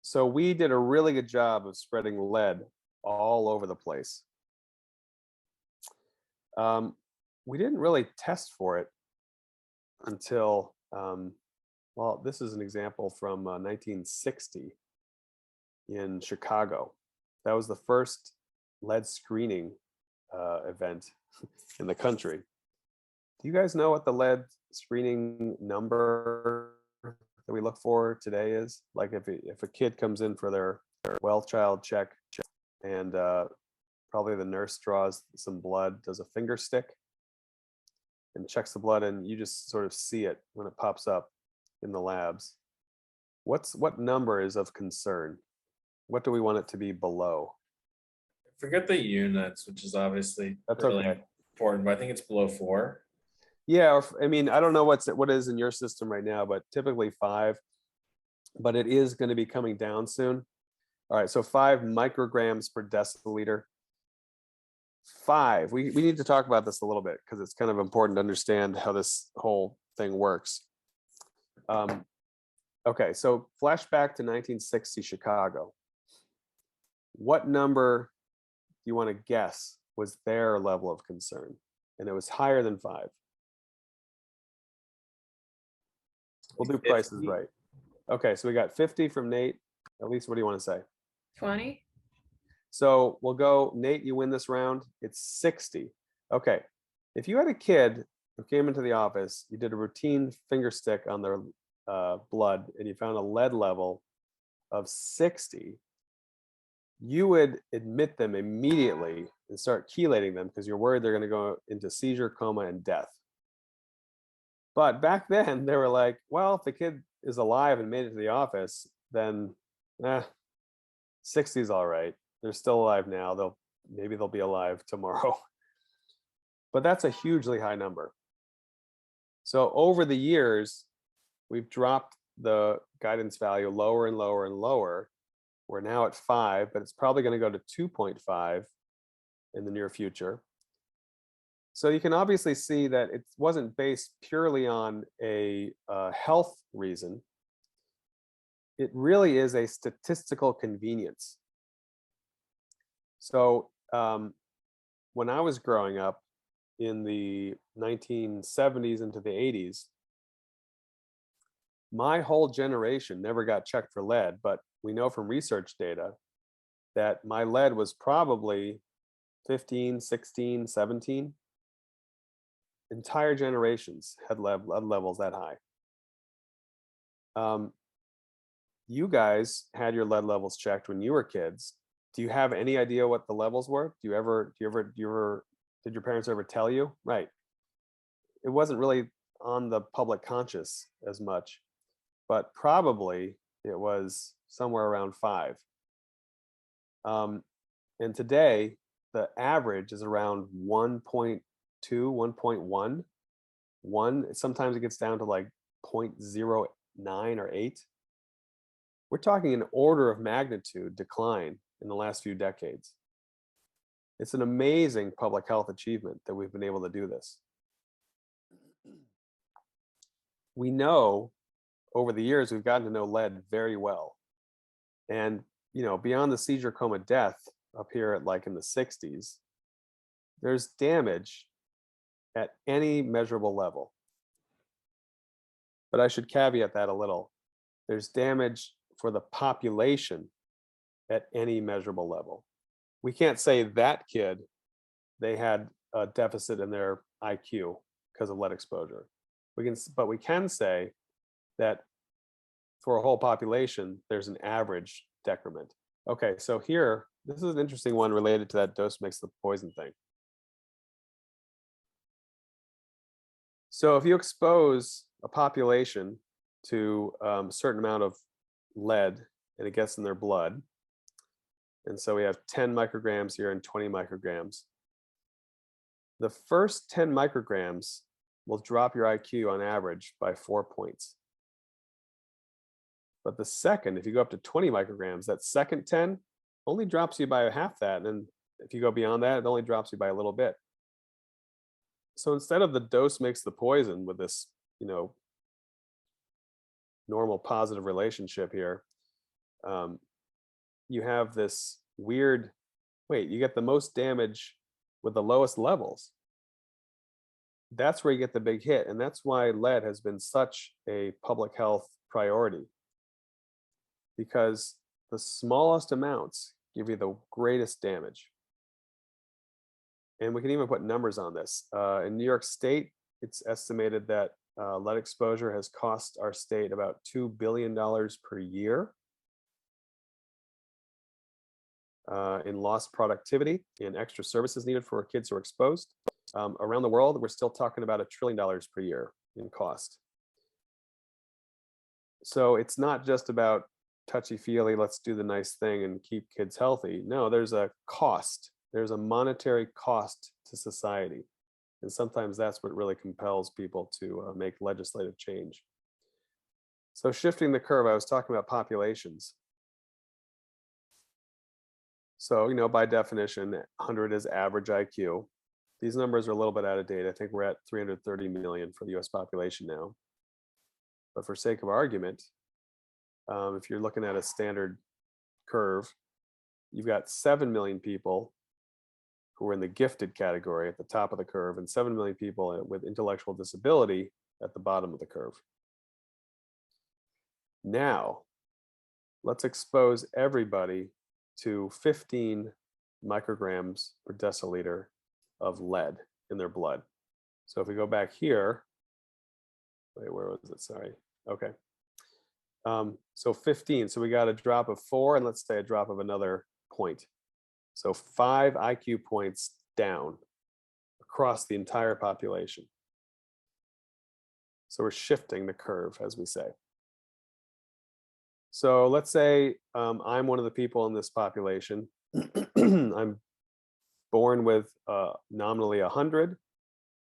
So we did a really good job of spreading lead all over the place. We didn't really test for it until, well, this is an example from 1960 in Chicago. That was the first lead screening event in the country. Do you guys know what the lead screening number that we look for today is? Like if a kid comes in for their well child check and probably the nurse draws some blood, does a finger stick and checks the blood, and you just sort of see it when it pops up in the labs. What number is of concern? What do we want it to be below? Forget the units, which is obviously That's really okay. important, but I think it's below 4. Yeah, I mean, I don't know what is in your system right now, but typically 5, but it is going to be coming down soon. All right, so 5 micrograms per deciliter. 5. We need to talk about this a little bit because it's kind of important to understand how this whole thing works. Okay, so flashback to 1960 Chicago. What number do you want to guess was their level of concern? And it was higher than 5. We'll do prices 50? right. Okay, so we got 50 from Nate. At least, what do you want to say? 20. So we'll go, Nate, you win this round. It's 60. Okay, if you had a kid who came into the office, you did a routine finger stick on their blood, and you found a lead level of 60, you would admit them immediately and start chelating them because you're worried they're going to go into seizure, coma, and death. But back then, they were like, well, if the kid is alive and made it to the office, then 60 is all right. They're still alive now. Maybe they'll be alive tomorrow. But that's a hugely high number. So over the years, we've dropped the guidance value lower and lower and lower. We're now at 5, but it's probably going to go to 2.5 in the near future. So you can obviously see that it wasn't based purely on a health reason. It really is a statistical convenience. So when I was growing up in the 1970s into the 80s, my whole generation never got checked for lead, but we know from research data that my lead was probably 15, 16, 17. Entire generations had lead levels that high. You guys had your lead levels checked when you were kids. Do you have any idea what the levels were? Did your parents ever tell you? Right. It wasn't really on the public conscious as much, but probably it was somewhere around 5. And today, the average is around 1.2, 1.1. Sometimes it gets down to like 0.09 or 8. We're talking an order of magnitude decline in the last few decades. It's an amazing public health achievement that we've been able to do this. We know over the years we've gotten to know lead very well. And beyond the seizure, coma, death up here at like in the 60s, there's damage at any measurable level. But I should caveat that a little. There's damage for the population at any measurable level. We can't say that kid, they had a deficit in their IQ because of lead exposure. But we can say that for a whole population, there's an average decrement. Okay, so here, this is an interesting one related to that dose makes the poison thing. So if you expose a population to a certain amount of lead and it gets in their blood, and so we have 10 micrograms here and 20 micrograms, the first 10 micrograms will drop your IQ on average by 4 points. But the second, if you go up to 20 micrograms, that second 10 only drops you by half that. And then if you go beyond that, it only drops you by a little bit. So instead of the dose makes the poison with this, normal positive relationship here, you have this weird, you get the most damage with the lowest levels. That's where you get the big hit. And that's why lead has been such a public health priority, because the smallest amounts give you the greatest damage. And we can even put numbers on this. In New York State, it's estimated that Lead exposure has cost our state about $2 billion per year in lost productivity and extra services needed for kids who are exposed. Around the world, we're still talking about $1 trillion per year in cost. So it's not just about touchy-feely, let's do the nice thing and keep kids healthy. No, there's a cost. There's a monetary cost to society. And sometimes that's what really compels people to make legislative change. So shifting the curve, I was talking about populations. So, you know, by definition, 100 is average IQ. These numbers are a little bit out of date. I think we're at 330 million for the US population now. But for sake of argument, if you're looking at a standard curve, you've got 7 million people who are in the gifted category at the top of the curve and 7 million people with intellectual disability at the bottom of the curve. Now, let's expose everybody to 15 micrograms per deciliter of lead in their blood. So if we go back here, wait, where was it? Sorry. Okay. So 15. So we got a drop of 4, and let's say a drop of another point. So 5 IQ points down across the entire population. So we're shifting the curve, as we say. So let's say I'm one of the people in this population. I'm born with nominally 100,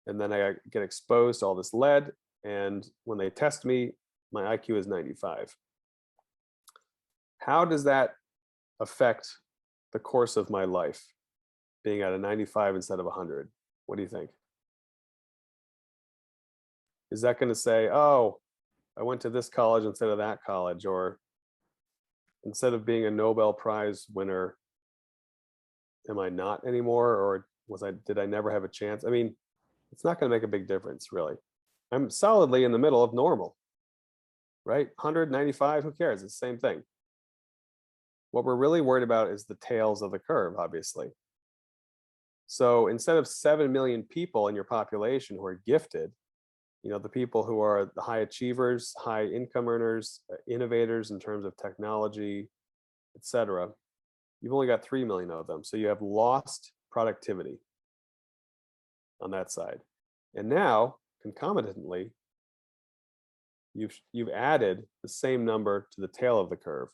and then I get exposed to all this lead, and when they test me, my IQ is 95. How does that affect the course of my life, being at a 95 instead of 100? What do you think? Is that going to say, oh, I went to this college instead of that college, or instead of being a Nobel Prize winner, am I not anymore, or did I never have a chance? I mean, it's not going to make a big difference, really. I'm solidly in the middle of normal, right? 195, who cares? It's the same thing. What we're really worried about is the tails of the curve, obviously. So instead of 7 million people in your population who are gifted, you know, the people who are the high achievers, high income earners, innovators in terms of technology, etc., you've only got 3 million of them. So you have lost productivity on that side. And now, concomitantly, you've added the same number to the tail of the curve.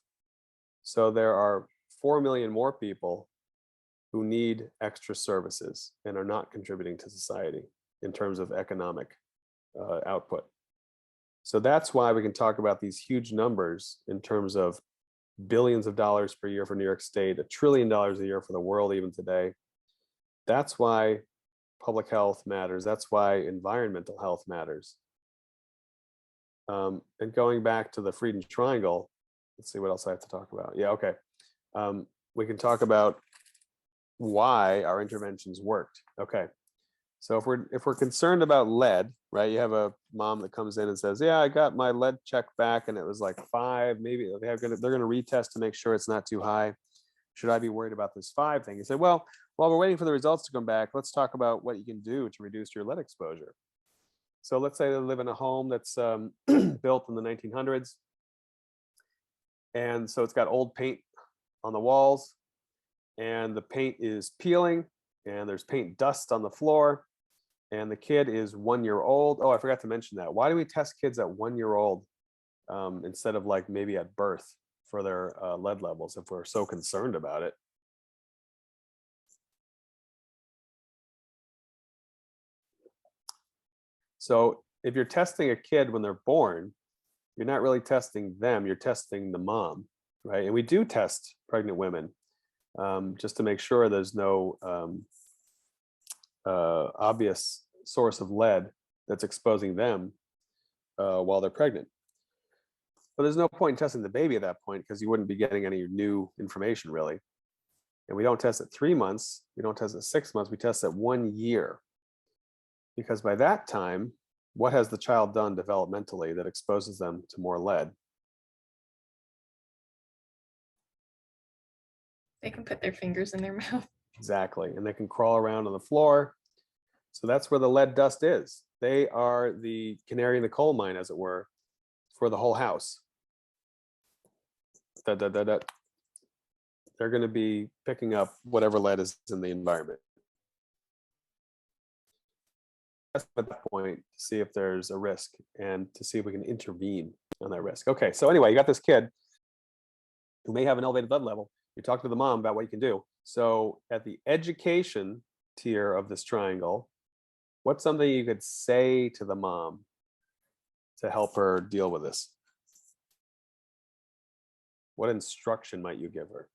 So there are 4 million more people who need extra services and are not contributing to society in terms of economic output. So that's why we can talk about these huge numbers in terms of billions of dollars per year for New York State, $1 trillion a year for the world even today. That's why public health matters. That's why environmental health matters. And going back to the Freedom Triangle, let's see what else I have to talk about. Yeah, okay. We can talk about why our interventions worked. Okay. So if we're concerned about lead, right? You have a mom that comes in and says, "Yeah, I got my lead check back, and it was like 5. Maybe they're going to retest to make sure it's not too high. Should I be worried about this 5 thing?" You say, "Well, while we're waiting for the results to come back, let's talk about what you can do to reduce your lead exposure." So let's say they live in a home that's built in the 1900s, and so it's got old paint on the walls, and the paint is peeling, and there's paint dust on the floor, and the kid is 1 year old. Oh, I forgot to mention that. Why do we test kids at 1 year old instead of like maybe at birth for their lead levels if we're so concerned about it? So if you're testing a kid when they're born, you're not really testing them, you're testing the mom, right? And we do test pregnant women just to make sure there's no obvious source of lead that's exposing them while they're pregnant. But there's no point in testing the baby at that point because you wouldn't be getting any new information really. And we don't test at 3 months, we don't test at 6 months, we test at 1 year. Because by that time, what has the child done developmentally that exposes them to more lead? They can put their fingers in their mouth. Exactly. And they can crawl around on the floor. So that's where the lead dust is. They are the canary in the coal mine, as it were, for the whole house. Da, da, da, da. They're going to be picking up whatever lead is in the environment. At that point, to see if there's a risk and to see if we can intervene on that risk. Okay, so anyway, you got this kid who may have an elevated blood level. You talk to the mom about what you can do. So at the education tier of this triangle, what's something you could say to the mom to help her deal with this? What instruction might you give her?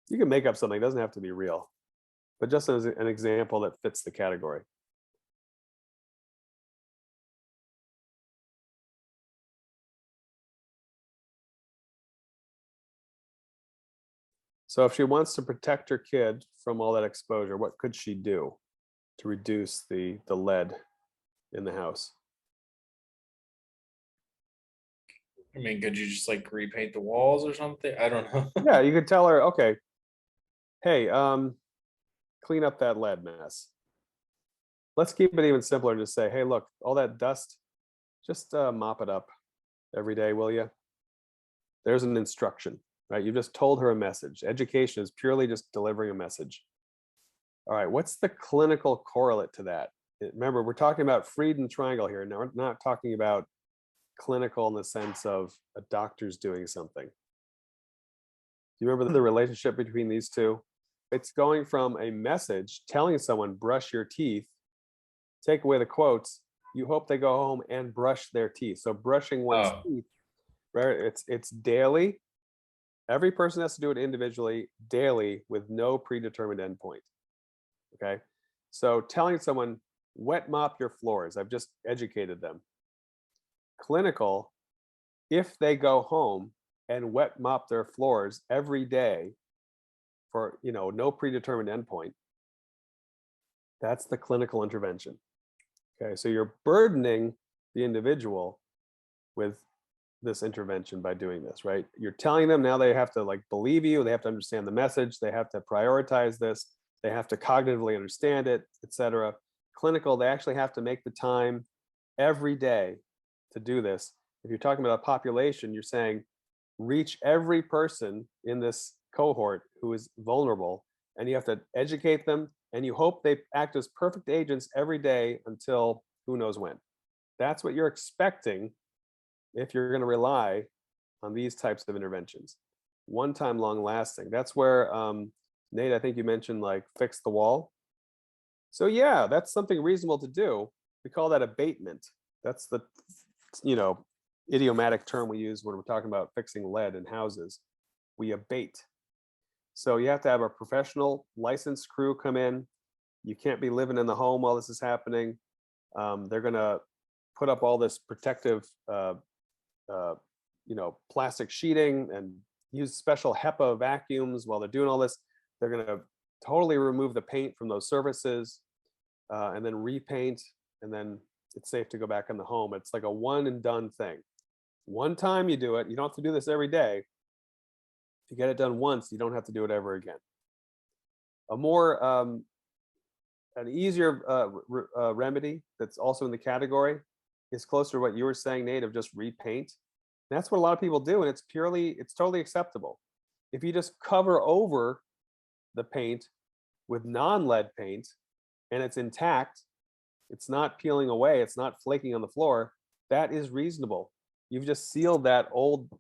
You can make up something, it doesn't have to be real, but just as an example that fits the category. So if she wants to protect her kid from all that exposure, what could she do to reduce the lead in the house? I mean, could you just like repaint the walls or something? I don't know. Yeah, you could tell her, okay, hey, clean up that lead mess. Let's keep it even simpler and just say, hey, look, all that dust, just mop it up every day, will you? There's an instruction, right? You just told her a message. Education is purely just delivering a message. All right, what's the clinical correlate to that? Remember, we're talking about Frieden triangle here. Now, we're not talking about clinical in the sense of a doctor's doing something. Do you remember the relationship between these two? It's going from a message telling someone, brush your teeth, take away the quotes, you hope they go home and brush their teeth. So brushing one's Oh, teeth, right? It's daily. Every person has to do it individually, daily, with no predetermined endpoint. Okay. So telling someone, wet mop your floors, I've just educated them. Clinical, if they go home and wet mop their floors every day for, no predetermined endpoint, that's the clinical intervention. Okay, so you're burdening the individual with this intervention by doing this, right? You're telling them now they have to like believe you, they have to understand the message, they have to prioritize this, they have to cognitively understand it, etc. Clinical, they actually have to make the time every day to do this. If you're talking about a population, you're saying reach every person in this cohort who is vulnerable, and you have to educate them, and you hope they act as perfect agents every day until who knows when. That's what you're expecting if you're going to rely on these types of interventions. One time, long lasting. That's where, Nate, I think you mentioned like fix the wall. So yeah, that's something reasonable to do. We call that abatement. That's the, idiomatic term we use when we're talking about fixing lead in houses. We abate. So you have to have a professional licensed crew come in. You can't be living in the home while this is happening. They're going to put up all this protective, plastic sheeting and use special HEPA vacuums while they're doing all this. They're going to totally remove the paint from those surfaces and then repaint, and then it's safe to go back in the home. It's like a one and done thing. One time you do it, you don't have to do this every day. If you get it done once, you don't have to do it ever again. A more, an easier remedy that's also in the category is closer to what you were saying, Nate, of just repaint. That's what a lot of people do, and it's totally acceptable. If you just cover over the paint with non-lead paint and it's intact, it's not peeling away, it's not flaking on the floor, that is reasonable. You've just sealed that old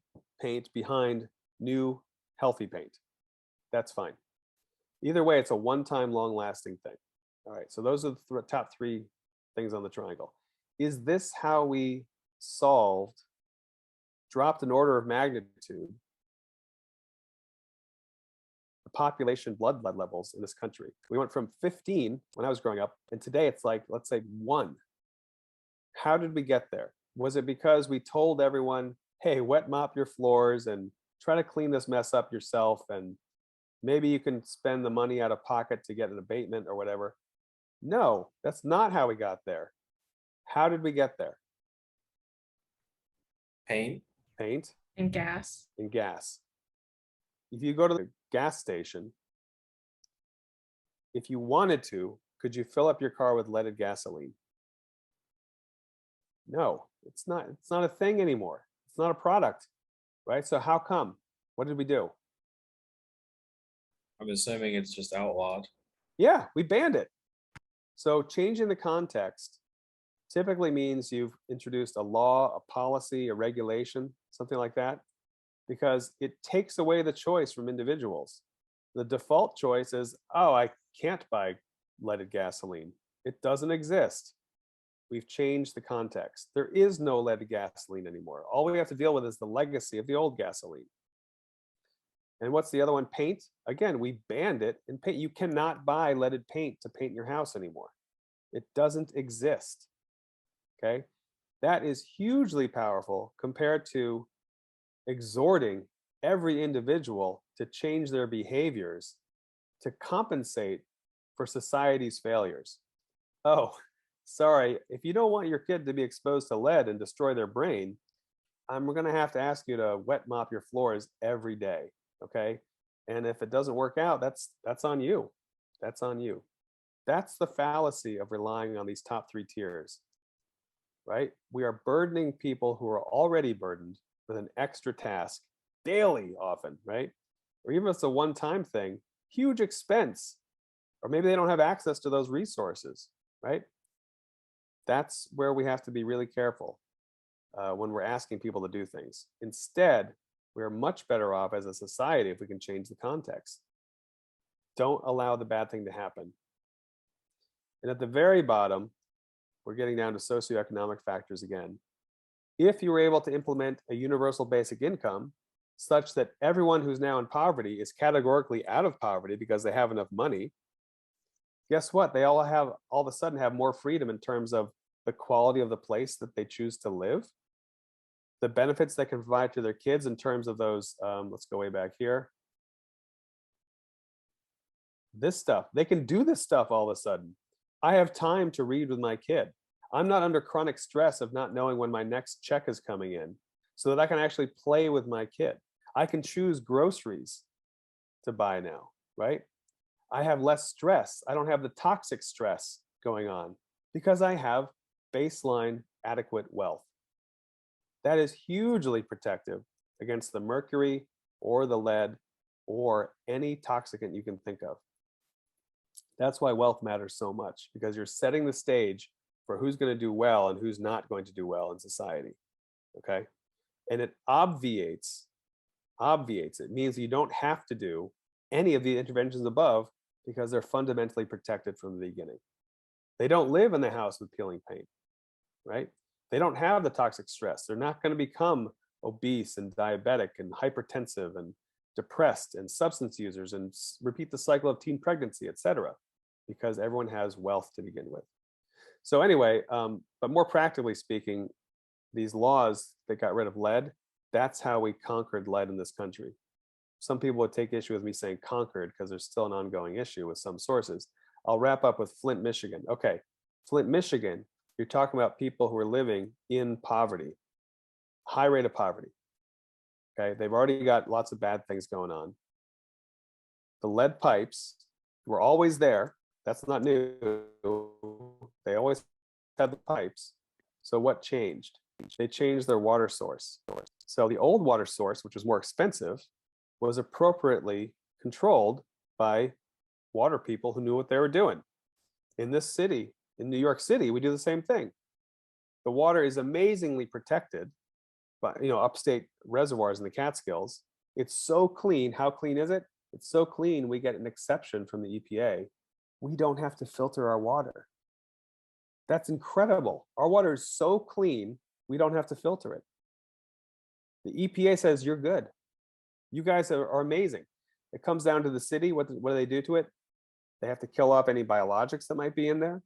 paint behind new healthy paint. That's fine. Either way, it's a one-time long-lasting thing. All right, so those are the top three things on the triangle. Is this how we dropped an order of magnitude, the population blood levels in this country? We went from 15 when I was growing up, and today it's like, let's say 1. How did we get there? Was it because we told everyone, hey, wet mop your floors and try to clean this mess up yourself, and maybe you can spend the money out of pocket to get an abatement or whatever? No, that's not how we got there. How did we get there? paint. Paint And gas. and gas. If you go to the gas station, if you wanted to, could you fill up your car with leaded gasoline? No, it's not a thing anymore. It's not a product, right? So how come? What did we do? I'm assuming it's just outlawed. Yeah, we banned it. So changing the context typically means you've introduced a law, a policy, a regulation, something like that, because it takes away the choice from individuals. The default choice is, oh, I can't buy leaded gasoline. It doesn't exist. We've changed the context. There is no leaded gasoline anymore. All we have to deal with is the legacy of the old gasoline. And what's the other one? Paint. Again, we banned it in paint. You cannot buy leaded paint to paint your house anymore. It doesn't exist. Okay. That is hugely powerful compared to exhorting every individual to change their behaviors to compensate for society's failures. Oh, sorry, if you don't want your kid to be exposed to lead and destroy their brain, I'm going to have to ask you to wet mop your floors every day, okay? And if it doesn't work out, that's on you. That's on you. That's the fallacy of relying on these top three tiers, right? We are burdening people who are already burdened with an extra task daily often, right? Or even if it's a one-time thing, huge expense, or maybe they don't have access to those resources, right? That's where we have to be really careful when we're asking people to do things. Instead, we're much better off as a society if we can change the context. Don't allow the bad thing to happen. And at the very bottom, we're getting down to socioeconomic factors again. If you were able to implement a universal basic income such that everyone who's now in poverty is categorically out of poverty because they have enough money, guess what? They all of a sudden have more freedom in terms of the quality of the place that they choose to live, the benefits they can provide to their kids in terms of those, let's go way back here. This stuff, they can do this stuff all of a sudden. I have time to read with my kid. I'm not under chronic stress of not knowing when my next check is coming in so that I can actually play with my kid. I can choose groceries to buy now, right? I have less stress. I don't have the toxic stress going on because I have baseline adequate wealth. That is hugely protective against the mercury or the lead or any toxicant you can think of. That's why wealth matters so much, because you're setting the stage for who's going to do well and who's not going to do well in society. Okay. And it obviates, it means you don't have to do any of the interventions above because they're fundamentally protected from the beginning. They don't live in the house with peeling paint, right? They don't have the toxic stress. They're not going to become obese and diabetic and hypertensive and depressed and substance users and repeat the cycle of teen pregnancy, etc., because everyone has wealth to begin with. So anyway, but more practically speaking, these laws that got rid of lead, that's how we conquered lead in this country. Some people would take issue with me saying conquered because there's still an ongoing issue with some sources. I'll wrap up with Flint, Michigan. Okay, Flint, Michigan, you're talking about people who are living in poverty, high rate of poverty. Okay, they've already got lots of bad things going on. The lead pipes were always there. That's not new. They always had the pipes. So what changed? They changed their water source. So the old water source, which was more expensive, was appropriately controlled by water people who knew what they were doing. In this city, in New York City, we do the same thing. The water is amazingly protected by, upstate reservoirs in the Catskills. It's so clean. How clean is it? It's so clean, we get an exception from the EPA. We don't have to filter our water. That's incredible. Our water is so clean, we don't have to filter it. The EPA says you're good. You guys are amazing. It comes down to the city. What do they do to it? They have to kill off any biologics that might be in there.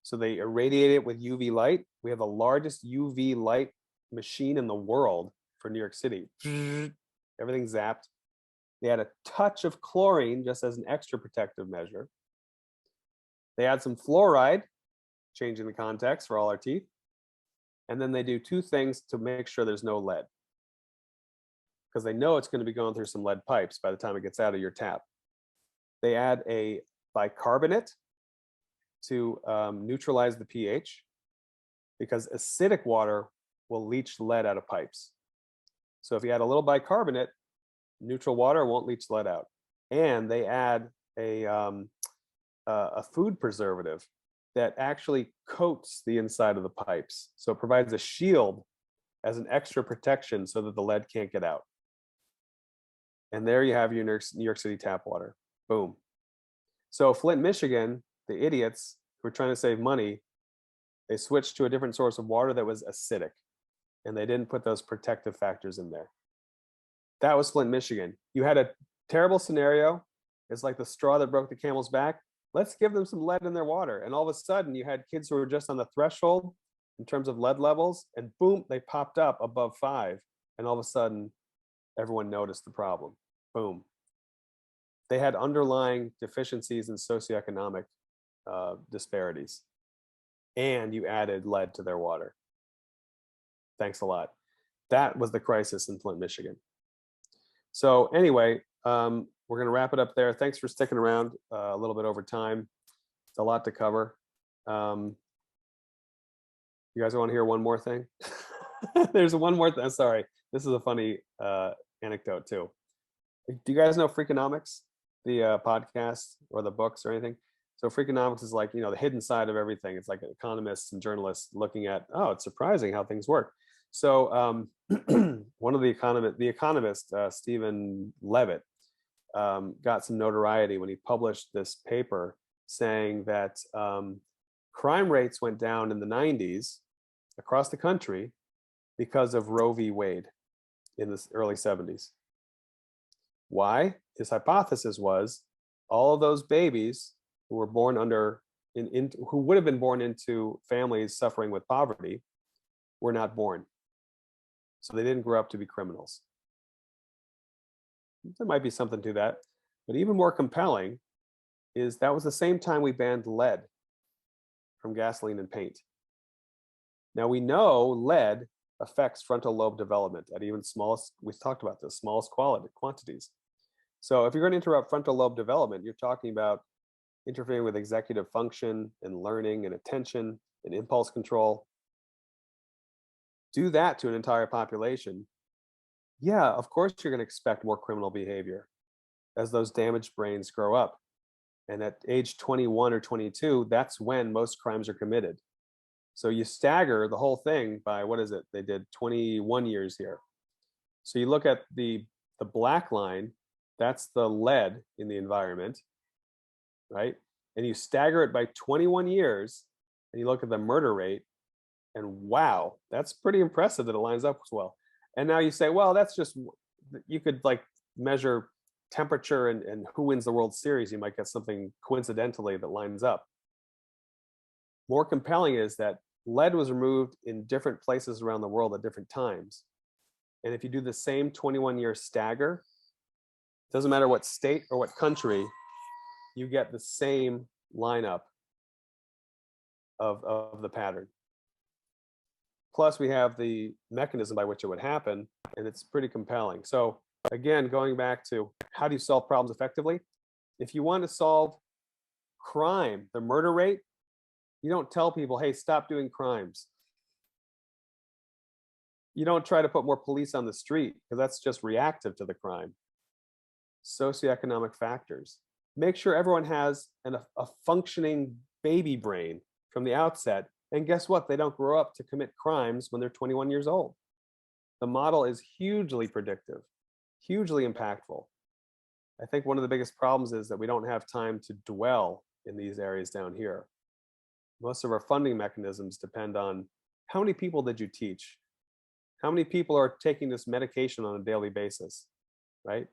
So they irradiate it with UV light. We have the largest UV light machine in the world for New York City. Everything's zapped. They add a touch of chlorine just as an extra protective measure. They add some fluoride, changing the context for all our teeth. And then they do two things to make sure there's no lead. because they know it's going to be going through some lead pipes by the time it gets out of your tap. They add a bicarbonate to neutralize the pH, because acidic water will leach lead out of pipes. So if you add a little bicarbonate, neutral water won't leach lead out. And they add a food preservative that actually coats the inside of the pipes. So it provides a shield as an extra protection so that the lead can't get out. And there you have your New York City tap water. Boom. So Flint, Michigan, the idiots who were trying to save money, they switched to a different source of water that was acidic, and they didn't put those protective factors in there. That was Flint, Michigan. You had a terrible scenario. It's like the straw that broke the camel's back. Let's give them some lead in their water. And all of a sudden, you had kids who were just on the threshold in terms of lead levels, and boom, they popped up above 5. And all of a sudden, everyone noticed the problem. Boom. They had underlying deficiencies in socioeconomic disparities. And you added lead to their water. Thanks a lot. That was the crisis in Flint, Michigan. So anyway, we're going to wrap it up there. Thanks for sticking around a little bit over time. It's a lot to cover. You guys want to hear one more thing? There's one more thing. Sorry. This is a funny anecdote too. Do you guys know Freakonomics, the podcast or the books or anything? So Freakonomics is like, the hidden side of everything. It's like economists and journalists looking at, oh, it's surprising how things work. So one of the economist, Stephen Levitt, got some notoriety when he published this paper saying that crime rates went down in the 90s across the country because of Roe v. Wade in the early 70s. Why? His hypothesis was all of those babies who were born who would have been born into families suffering with poverty were not born. So they didn't grow up to be criminals. There might be something to that. But even more compelling is that was the same time we banned lead from gasoline and paint. Now we know lead affects frontal lobe development at even smallest, we talked about this, smallest quantities. So if you're going to interrupt frontal lobe development, you're talking about interfering with executive function and learning and attention and impulse control. Do that to an entire population. Yeah, of course you're going to expect more criminal behavior as those damaged brains grow up. And at age 21 or 22, that's when most crimes are committed. So you stagger the whole thing by, what is it? They did 21 years here. So you look at the black line, that's the lead in the environment, right? And you stagger it by 21 years, and you look at the murder rate, and wow, that's pretty impressive that it lines up as well. And now you say, well, that's just, you could like measure temperature and who wins the World Series. You might get something coincidentally that lines up. More compelling is that lead was removed in different places around the world at different times. And if you do the same 21-year stagger, doesn't matter what state or what country, you get the same lineup of the pattern. Plus, we have the mechanism by which it would happen, and it's pretty compelling. So again, going back to how do you solve problems effectively? If you want to solve crime, the murder rate, you don't tell people, hey, stop doing crimes. You don't try to put more police on the street because that's just reactive to the crime. Socioeconomic factors. Make sure everyone has a functioning baby brain from the outset. And guess what? They don't grow up to commit crimes when they're 21 years old. The model is hugely predictive, hugely impactful. I think one of the biggest problems is that we don't have time to dwell in these areas down here. Most of our funding mechanisms depend on how many people did you teach? How many people are taking this medication on a daily basis, right?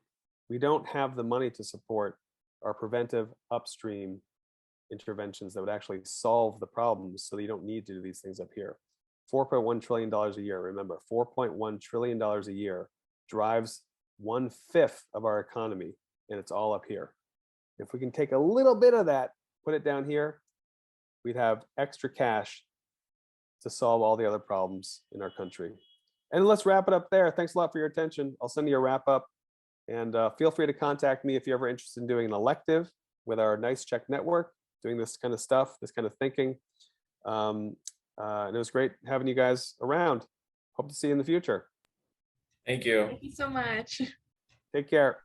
We don't have the money to support our preventive upstream interventions that would actually solve the problems so that you don't need to do these things up here. $4.1 trillion a year, remember, $4.1 trillion a year drives 1/5 of our economy, and it's all up here. If we can take a little bit of that, put it down here, we'd have extra cash to solve all the other problems in our country. And let's wrap it up there. Thanks a lot for your attention. I'll send you a wrap up, and feel free to contact me if you're ever interested in doing an elective with our NYSCHECK network, doing this kind of stuff, this kind of thinking. And it was great having you guys around. Hope to see you in the future. Thank you. Thank you so much. Take care.